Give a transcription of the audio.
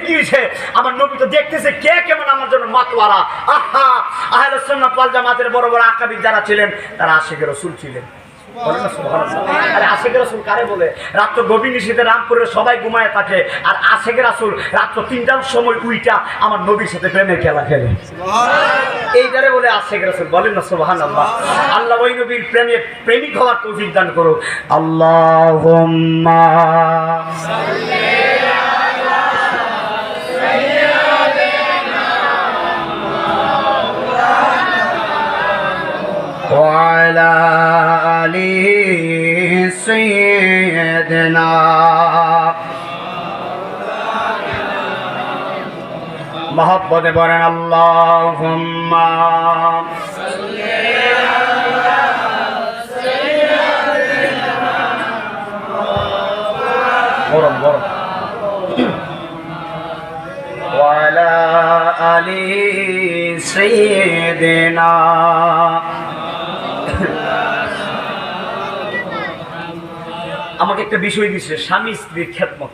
কি হয়েছে? আমার নবী তো দেখতেছে কে কেমন আমার জন্য মাতওয়ারা। আহা, আহলে সুন্নাত ওয়াল জামাতের বড় বড় আকাবির যারা ছিলেন তারা আশিকে রাসূল ছিলেন। আরে আশিকে রাসূল কারে বলে? রাত্র গভীর নিশীথে রামপুরের সবাই ঘুমায় থাকে, আর আশিকে রাসূল রাত্র 3টার সময় উইটা আমার নবীর সাথে প্রেমের খেলা খেলে। এইটারে বলে আশিকে রাসূল। বলেন না সুবহানাল্লাহ। আল্লাহ ওই নবীর প্রেমিক হওয়ার তৌফিক দান করো। আল্লাহুম্মা সাল্লি আলা সাইয়্যিদিনা ওয়া আলা আলি সাইয়্যিদিনা। মহব্বতে বলেন আল্লাহুম্মা সাল্লি আলা সাইয়্যিদিনা গরম ওয়া আলা আলি সাইয়্যিদিনা। আমাকে একটা বিষয় দিচ্ছে, স্বামী স্ত্রীর খেদমত।